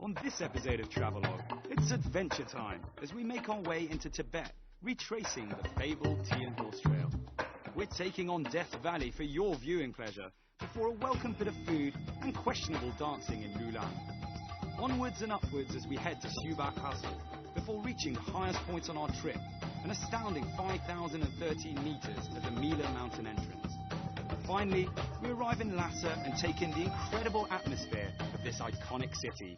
On this episode of Travelogue, it's adventure time as we make our way into Tibet, retracing the fabled Tian Horse Trail. We're taking on Death Valley for your viewing pleasure, before a welcome bit of food and questionable dancing in Lulan. Onwards and upwards as we head to Subak Castle, before reaching the highest point on our trip, an astounding 5,013 meters at the Mila mountain entrance. Finally, we arrive in Lhasa and take in the incredible atmosphere of this iconic city.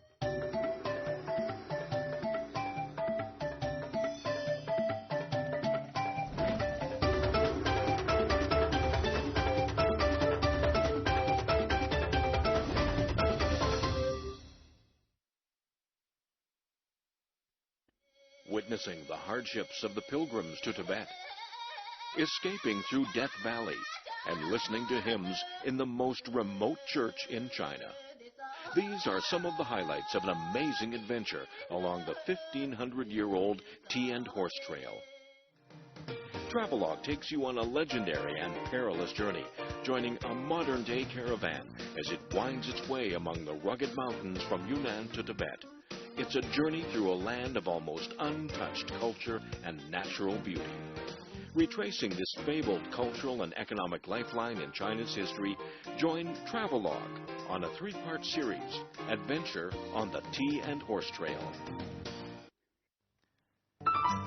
Witnessing the hardships of the pilgrims to Tibet, escaping through Death Valley, and listening to hymns in the most remote church in China. These are some of the highlights of an amazing adventure along the 1,500-year-old Tian Horse Trail. Travelogue takes you on a legendary and perilous journey, joining a modern-day caravan as it winds its way among the rugged mountains from Yunnan to Tibet. It's a journey through a land of almost untouched culture and natural beauty. Retracing this fabled cultural and economic lifeline in China's history, join Travelogue on a 3-part series, Adventure on the Tian Horse Trail.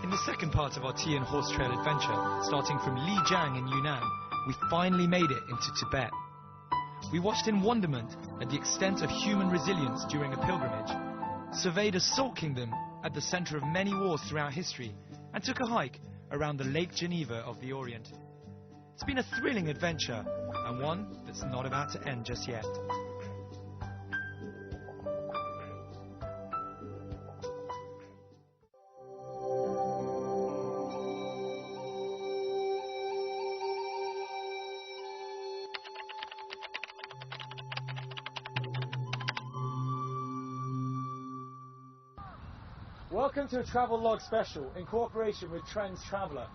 In the second part of our Tian Horse Trail adventure, starting from Lijiang in Yunnan, we finally made it into Tibet. We watched in wonderment at the extent of human resilience during a pilgrimage, surveyed a salt kingdom at the center of many wars throughout history, and took a hike around the Lake Geneva of the Orient. It's been a thrilling adventure, and one that's not about to end just yet. Welcome to a Travelogue special in cooperation with Trends Traveller.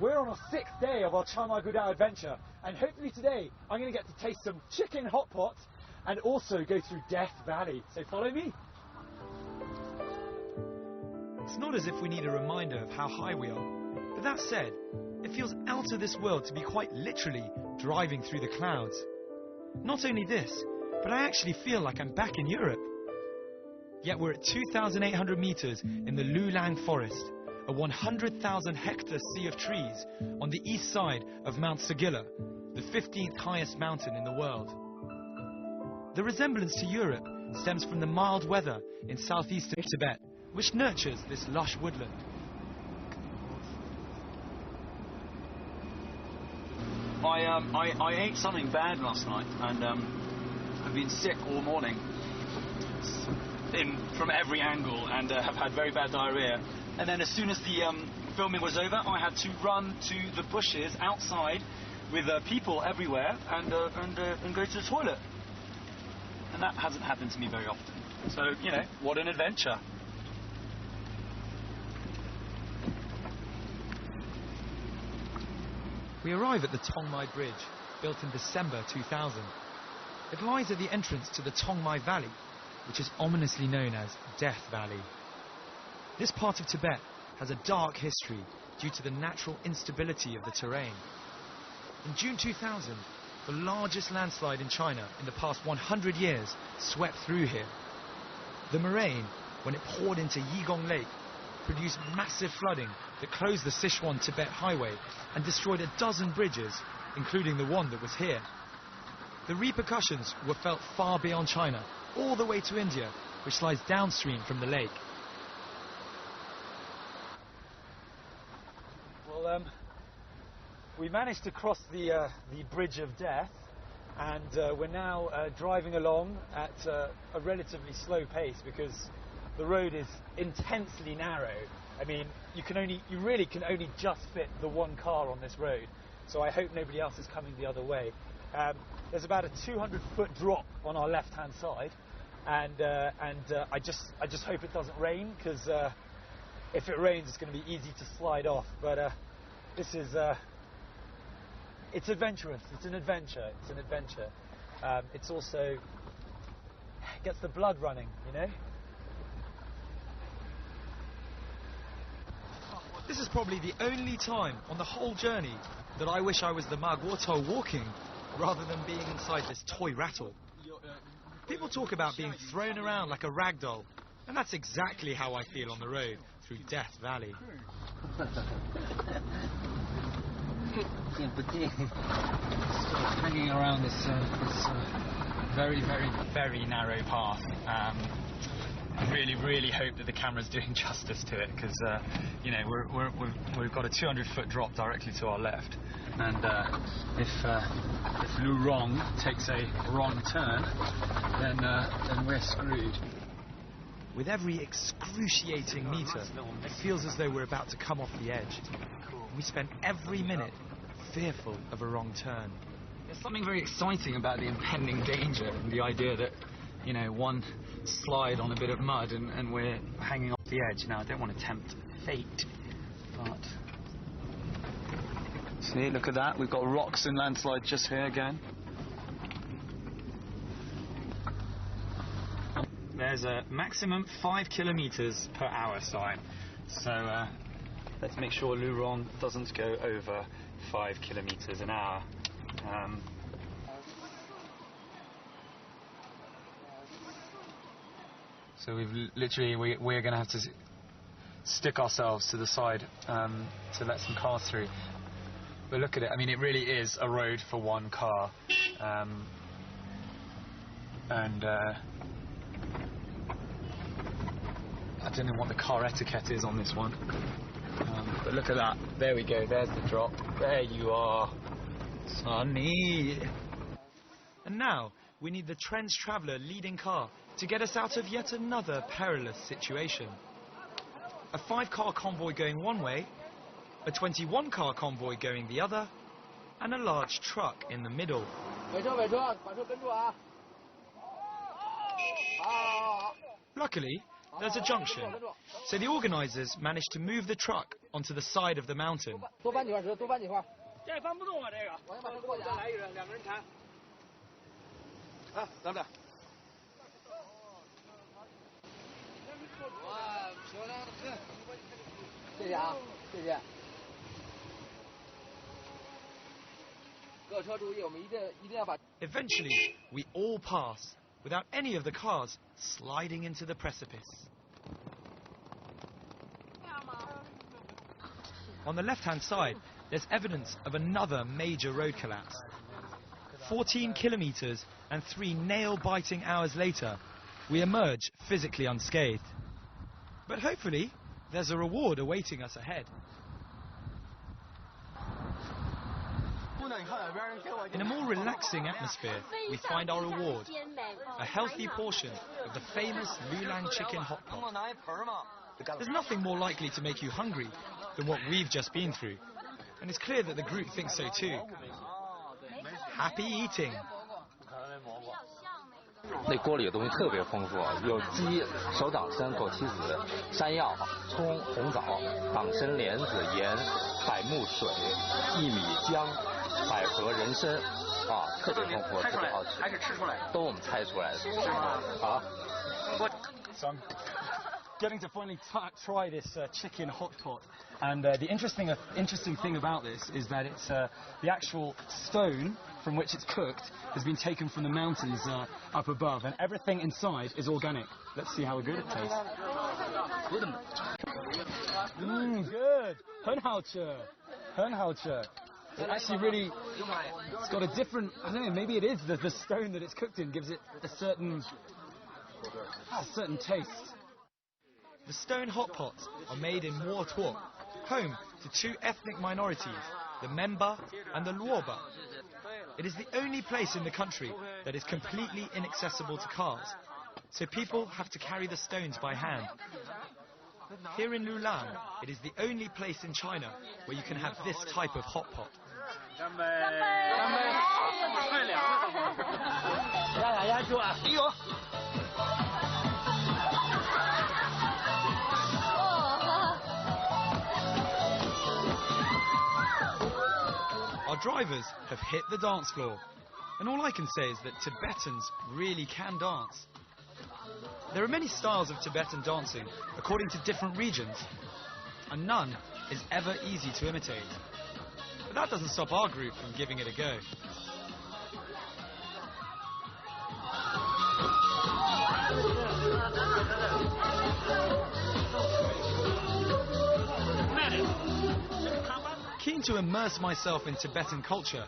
We're on our 6th day of our Chamai Gudao adventure, and hopefully today I'm going to get to taste some chicken hot pot and also go through Death Valley. So follow me. It's not as if we need a reminder of how high we are, but that said, it feels out of this world to be quite literally driving through the clouds. Not only this, but I actually feel like I'm back in Europe. Yet we're at 2,800 meters in the Lulang forest, a 100,000 hectare sea of trees on the east side of Mount Sagilla, the 15th highest mountain in the world. The resemblance to Europe stems from the mild weather in southeastern Tibet, which nurtures this lush woodland. I ate something bad last night, and I've been sick all morning. From every angle, and have had very bad diarrhea. And then as soon as the filming was over, I had to run to the bushes outside with people everywhere and go to the toilet. And that hasn't happened to me very often. So, you know, what an adventure. We arrive at the Tongmai Bridge, built in December 2000. It lies at the entrance to the Tongmai Valley, which is ominously known as Death Valley. This part of Tibet has a dark history due to the natural instability of the terrain. In June 2000, the largest landslide in China in the past 100 years swept through here. The moraine, when it poured into Yigong Lake, produced massive flooding that closed the Sichuan-Tibet highway and destroyed a dozen bridges, including the one that was here. The repercussions were felt far beyond China, all the way to India, which lies downstream from the lake. Well, we managed to cross the Bridge of Death, and we're now driving along at a relatively slow pace because the road is intensely narrow. I mean, you really can only just fit the one car on this road, so I hope nobody else is coming the other way. There's about a 200-foot drop on our left-hand side, and I just hope it doesn't rain, because if it rains, it's going to be easy to slide off. But this is it's adventurous. It's an adventure. It's an adventure. It's also gets the blood running, you know. This is probably the only time on the whole journey that I wish I was the Magwoto walking rather than being inside this toy rattle. People talk about being thrown around like a rag doll, and that's exactly how I feel on the road through Death Valley. Hanging around this very, very, very narrow path. I really hope that the camera's doing justice to it, because you know, we've got a 200-foot drop directly to our left, and if Lu Rong takes a wrong turn, then we're screwed. With every excruciating metre, it feels as though we're about to come off the edge. We spend every minute fearful of a wrong turn. There's something very exciting about the impending danger and the idea that, you know, one slide on a bit of mud and we're hanging off the edge. Now, I don't want to tempt fate, but... See, look at that. We've got rocks and landslides just here again. There's a maximum 5 kilometers per hour sign. So let's make sure Lu Rong doesn't go over 5 kilometers an hour. So we've literally, we're going to have to stick ourselves to the side to let some cars through. But look at it, I mean, it really is a road for one car. I don't know what the car etiquette is on this one. But look at that, there we go, there's the drop. There you are, Sonny. And now, we need the Trends Traveller leading car to get us out of yet another perilous situation. A 5-car convoy going one way, a 21-car convoy going the other, and a large truck in the middle. Luckily, there's a junction, so the organisers managed to move the truck onto the side of the mountain. Eventually, we all pass, without any of the cars sliding into the precipice. On the left-hand side, there's evidence of another major road collapse. 14 kilometres and 3 nail-biting hours later, we emerge physically unscathed. But hopefully, there's a reward awaiting us ahead. In a more relaxing atmosphere, we find our reward, a healthy portion of the famous Lulang chicken hot pot. There's nothing more likely to make you hungry than what we've just been through, and it's clear that the group thinks so too. Happy eating! 那锅里的东西特别丰富，有鸡、手党参、枸杞子、山药、葱、红枣、党参、莲子、盐、百木水、薏米姜、百合、人参，啊，特别丰富，特别好吃。还是吃出来的？都我们猜出来的。是吗？好。So I'm getting to finally try this chicken hot pot, and the interesting thing about this is that it's the actual stone from which it's cooked has been taken from the mountains up above, and everything inside is organic. Let's see how good it tastes. Good. 很好吃，很好吃. It actually really, it's got a different, I don't know, maybe it is the stone that it's cooked in gives it a certain taste. The stone hot pots are made in Mo Tuo, home to 2 ethnic minorities, the Memba and the Luoba. It is the only place in the country that is completely inaccessible to cars, so people have to carry the stones by hand. Here in Lulang, it is the only place in China where you can have this type of hot pot. Our drivers have hit the dance floor, and all I can say is that Tibetans really can dance. There are many styles of Tibetan dancing according to different regions. and none is ever easy to imitate. But that doesn't stop our group from giving it a go. Keen to immerse myself in Tibetan culture,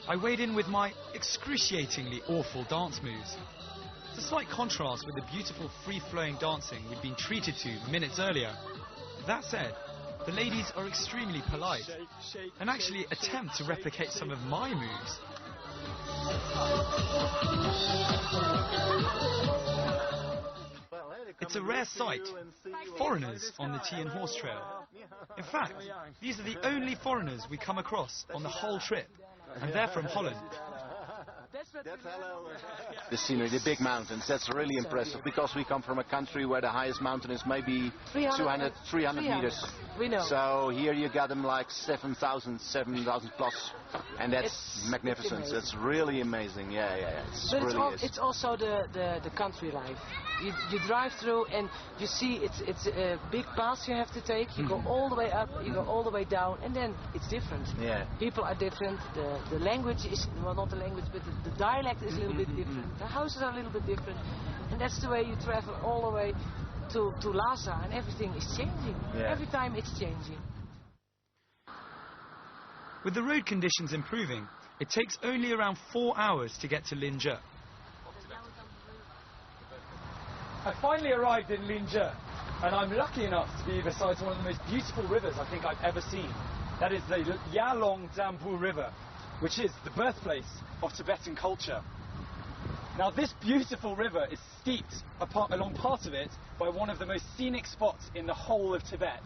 I weighed in with my excruciatingly awful dance moves. It's a slight contrast with the beautiful free-flowing dancing we'd been treated to minutes earlier. That said, the ladies are extremely polite and actually attempt to replicate some of my moves. It's a rare sight, foreigners on the Tian Horse Trail. In fact, these are the only foreigners we come across on the whole trip, and they're from Holland. The scenery, the big mountains, that's really impressive, because we come from a country where the highest mountain is maybe 300 meters. We know. So here you got them like 7,000 plus, and that's magnificent. It's really amazing. Yeah. It's also the country life. You drive through and you see it's a big pass you have to take. You go all the way up, you go all the way down, and then it's different. Yeah. People are different. The language is, well, not the language, but the dialect is a little bit different. The houses are a little bit different, and that's the way you travel all the way to Lhasa, and everything is changing. Yeah. Every time it's changing. With the road conditions improving, it takes only around 4 hours to get to Linzhe. I finally arrived in Linzhe, and I'm lucky enough to be beside one of the most beautiful rivers I think I've ever seen. That is the Yalong Zambu River, which is the birthplace of Tibetan culture. Now, this beautiful river is steeped along part of it by one of the most scenic spots in the whole of Tibet.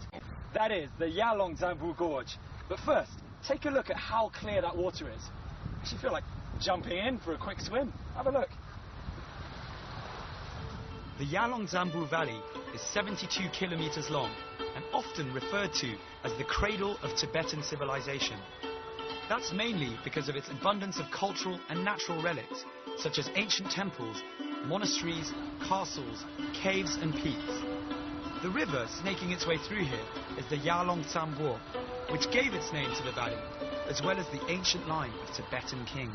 That is the Yalong Zambu Gorge. But first, take a look at how clear that water is. I actually feel like jumping in for a quick swim. Have a look. The Yalong Zambu Valley is 72 kilometers long and often referred to as the cradle of Tibetan civilization. That's mainly because of its abundance of cultural and natural relics, such as ancient temples, monasteries, castles, caves and peaks. The river snaking its way through here is the Yalong Tsamgor, which gave its name to the valley, as well as the ancient line of Tibetan kings.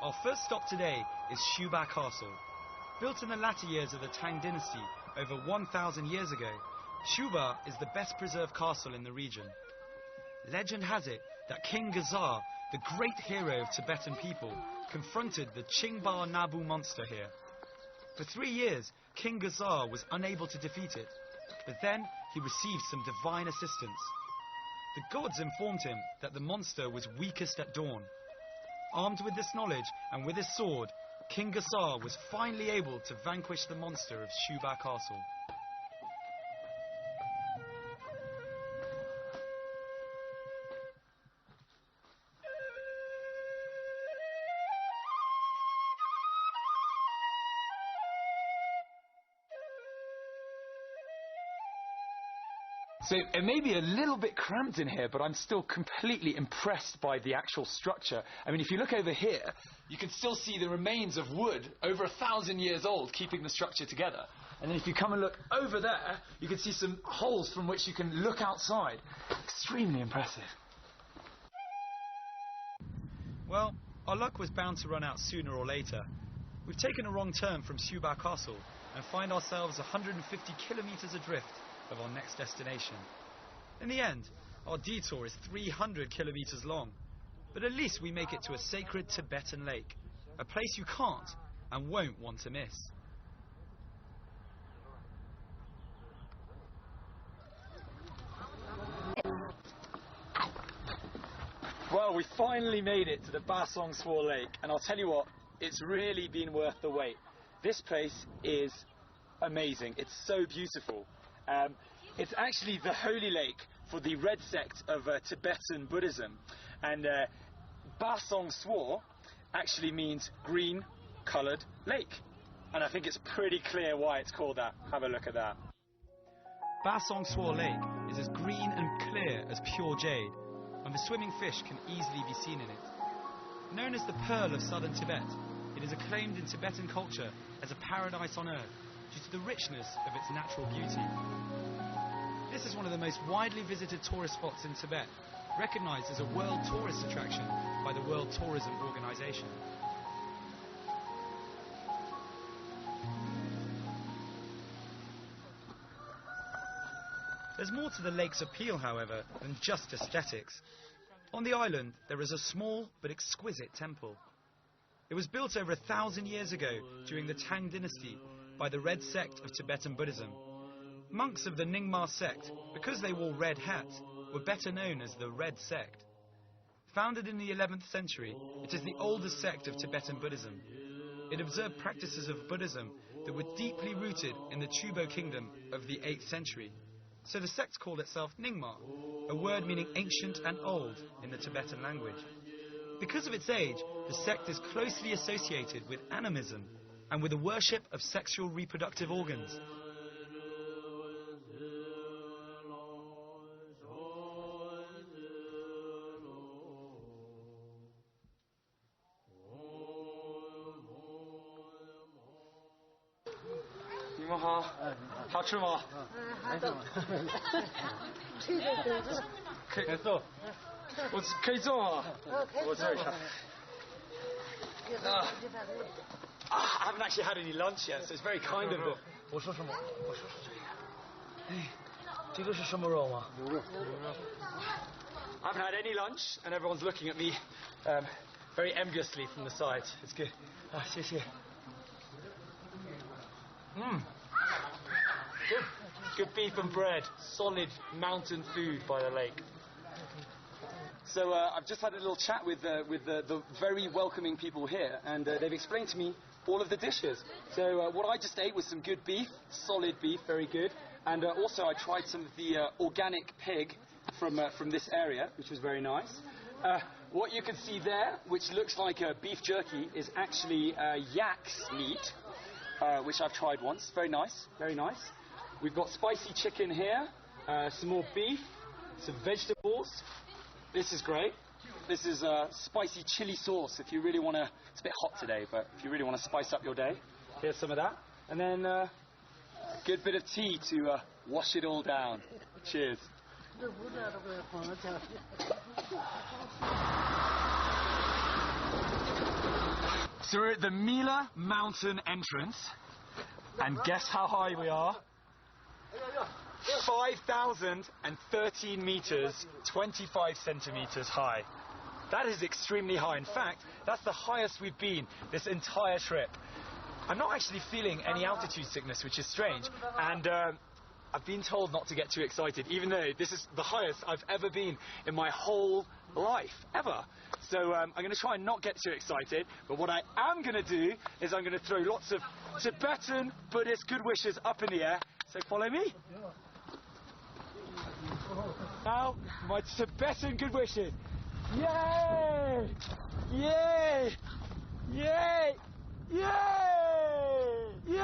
Our first stop today is Shuba Castle. Built in the latter years of the Tang dynasty over 1,000 years ago, Shuba is the best preserved castle in the region. Legend has it that King Gazar, the great hero of Tibetan people, confronted the Qingba Nabu monster here. For 3 years, King Gazar was unable to defeat it, but then he received some divine assistance. The gods informed him that the monster was weakest at dawn. Armed with this knowledge and with his sword, King Gazar was finally able to vanquish the monster of Shuba Castle. So it may be a little bit cramped in here, but I'm still completely impressed by the actual structure. I mean, if you look over here, you can still see the remains of wood over 1,000 years old, keeping the structure together. And then if you come and look over there, you can see some holes from which you can look outside. Extremely impressive. Well, our luck was bound to run out sooner or later. We've taken a wrong turn from Shuba Castle and find ourselves 150 kilometers adrift of our next destination. In the end, our detour is 300 kilometers long, but at least we make it to a sacred Tibetan lake, a place you can't and won't want to miss. Well, we finally made it to the Basong Swar Lake, and I'll tell you what, it's really been worth the wait. This place is amazing. It's so beautiful. It's actually the holy lake for the red sect of Tibetan Buddhism, and Basong Swar actually means green coloured lake, and I think it's pretty clear why it's called that. Have a look at that. Basong Swar Lake is as green and clear as pure jade, and the swimming fish can easily be seen in it. Known as the Pearl of southern Tibet, it is acclaimed in Tibetan culture as a paradise on earth due to the richness of its natural beauty. This is one of the most widely visited tourist spots in Tibet, recognised as a World Tourist Attraction by the World Tourism Organization. There's more to the lake's appeal, however, than just aesthetics. On the island, there is a small but exquisite temple. It was built over 1,000 years ago during the Tang dynasty by the Red sect of Tibetan Buddhism. Monks of the Nyingma sect, because they wore red hats, were better known as the Red sect. Founded in the 11th century, it is the oldest sect of Tibetan Buddhism. It observed practices of Buddhism that were deeply rooted in the Chubo kingdom of the 8th century. So the sect called itself Nyingma, a word meaning ancient and old in the Tibetan language. Because of its age, the sect is closely associated with animism and with the worship of sexual reproductive organs. I haven't actually had any lunch yet, so it's very kind of them. I haven't had any lunch, and everyone's looking at me very enviously from the side. It's good. Good beef and bread, solid mountain food by the lake. So I've just had a little chat with the very welcoming people here, and they've explained to me all of the dishes. So what I just ate was some good beef, solid beef, very good, and also I tried some of the organic pig from this area, which was very nice. What you can see there, which looks like beef jerky, is actually yak's meat, which I've tried once. Very nice, very nice. We've got spicy chicken here, some more beef, some vegetables. This is great. This is spicy chili sauce if you really want to... It's a bit hot today, but if you really want to spice up your day, here's some of that. And then a good bit of tea to wash it all down. Cheers. So we're at the Mila Mountain entrance, and guess how high we are? 5,013 meters, 25 centimeters high. That is extremely high. In fact, that's the highest we've been this entire trip. I'm not actually feeling any altitude sickness, which is strange, and I've been told not to get too excited, even though this is the highest I've ever been in my whole life, ever. So I'm going to try and not get too excited, but what I am going to do is I'm going to throw lots of Tibetan Buddhist good wishes up in the air, so follow me. Now, my Tibetan good wishes. Yay! Yay! Yay! Yay! Yay!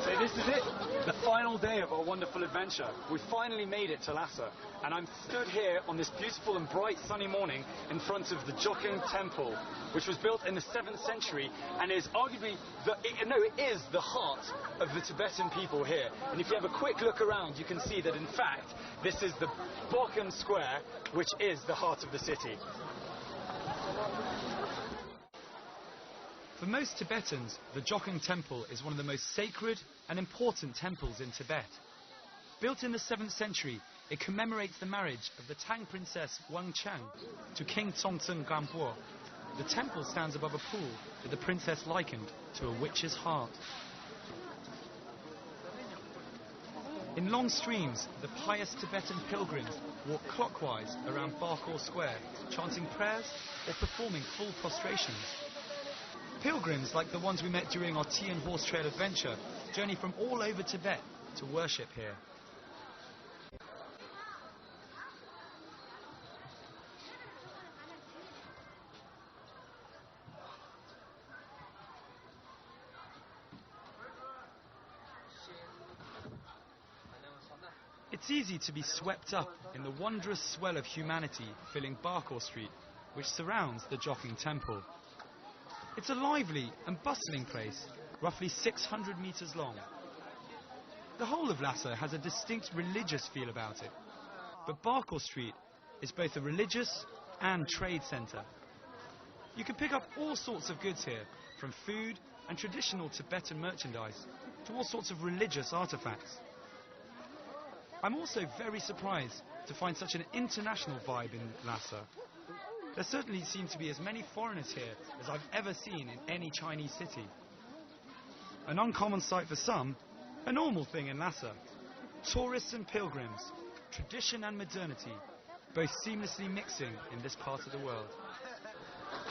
So this is it, the final day of our wonderful adventure. We finally made it to Lhasa, and I'm stood here on this beautiful and bright sunny morning in front of the Joking Temple, which was built in the 7th century and is arguably, it is the heart of the Tibetan people here. And if you have a quick look around, you can see that in fact, this is the Bokken Square, which is the heart of the city. For most Tibetans, the Joking Temple is one of the most sacred and important temples in Tibet. Built in the 7th century, it commemorates the marriage of the Tang princess Wang Chang to King Tsongtseng Gampo. The temple stands above a pool with the princess likened to a witch's heart. In long streams, the pious Tibetan pilgrims walk clockwise around Barkor Square, chanting prayers or performing full prostrations. Pilgrims like the ones we met during our tea and horse trail adventure journey from all over Tibet to worship here. It's easy to be swept up in the wondrous swell of humanity filling Barkor Street, which surrounds the Joking Temple. It's a lively and bustling place, roughly 600 meters long. The whole of Lhasa has a distinct religious feel about it, but Barkor Street is both a religious and trade centre. You can pick up all sorts of goods here, from food and traditional Tibetan merchandise to all sorts of religious artifacts. I'm also very surprised to find such an international vibe in Lhasa. There certainly seem to be as many foreigners here as I've ever seen in any Chinese city. An uncommon sight for some, a normal thing in Lhasa. Tourists and pilgrims, tradition and modernity, both seamlessly mixing in this part of the world.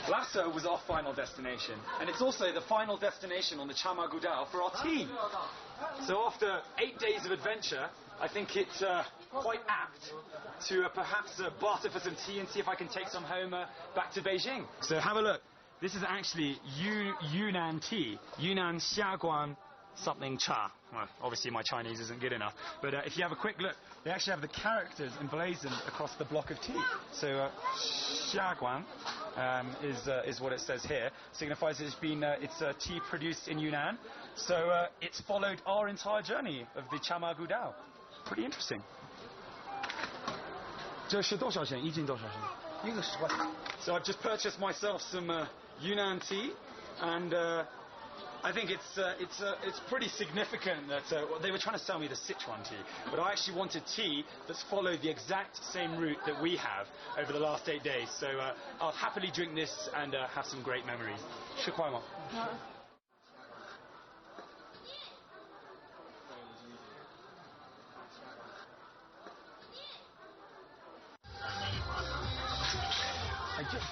Lhasa was our final destination, and it's also the final destination on the Chama Gudao for our tea. So after 8 days of adventure, I think it's quite apt to perhaps barter for some tea and see if I can take some home back to Beijing. So have a look. This is actually Yunnan tea, Yunnan Xiaguan something cha. Well, obviously my Chinese isn't good enough, but if you have a quick look, they actually have the characters emblazoned across the block of tea. So Xiaguan is what it says here. Signifies it's tea produced in Yunnan. So it's followed our entire journey of the Chama Gudao. Pretty interesting. 这是多少钱？一斤多少钱？一个10块。So I've just purchased myself some Yunnan tea, and I think it's pretty significant that they were trying to sell me the Sichuan tea, but I actually wanted tea that's followed the exact same route that we have over the last 8 days. So I'll happily drink this and have some great memories. 10块吗？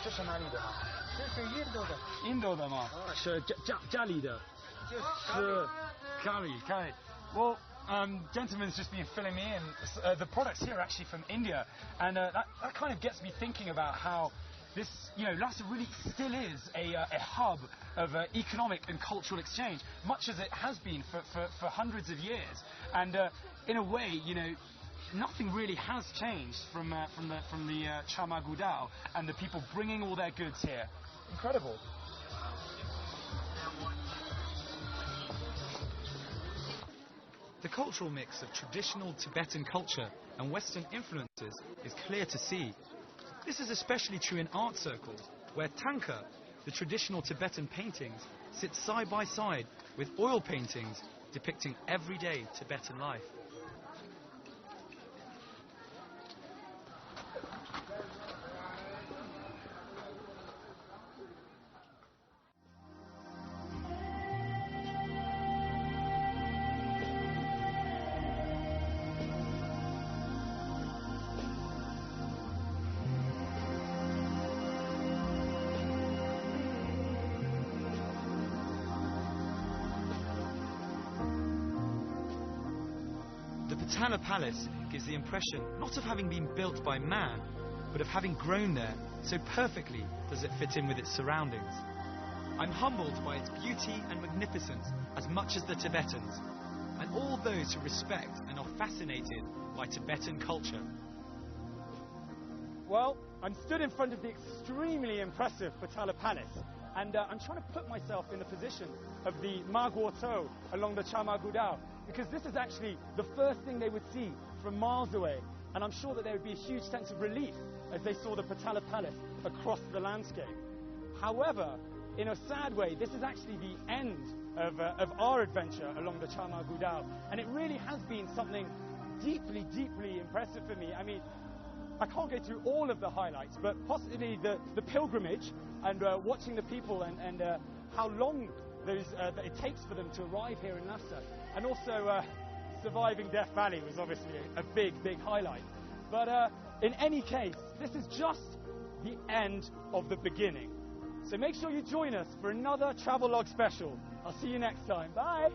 这是哪里的？这是印度的。印度的吗？是家里的。是curry. Well, gentleman's just been filling me in. The products here are actually from India, and that kind of gets me thinking about how this, Lhasa really still is a hub of economic and cultural exchange, much as it has been for hundreds of years. And in a way, nothing really has changed from the Chama Gudao and the people bringing all their goods here. Incredible. The cultural mix of traditional Tibetan culture and Western influences is clear to see. This is especially true in art circles, where tanka, the traditional Tibetan paintings, sit side by side with oil paintings depicting everyday Tibetan life. The Tana Palace gives the impression not of having been built by man, but of having grown there, so perfectly does it fit in with its surroundings. I'm humbled by its beauty and magnificence as much as the Tibetans, and all those who respect and are fascinated by Tibetan culture. Well, I'm stood in front of the extremely impressive Potala Palace, and I'm trying to put myself in the position of the Magwoto along the Chamagudao, because this is actually the first thing they would see from miles away, and I'm sure that there would be a huge sense of relief as they saw the Potala Palace across the landscape. However, in a sad way, this is actually the end of our adventure along the Chamagudao, and it really has been something deeply, deeply impressive for me. I mean, I can't go through all of the highlights, but possibly the pilgrimage and watching the people and how long that it takes for them to arrive here in Lhasa, and also surviving Death Valley was obviously a big, big highlight. But in any case, this is just the end of the beginning. So make sure you join us for another Travelogue special. I'll see you next time. Bye!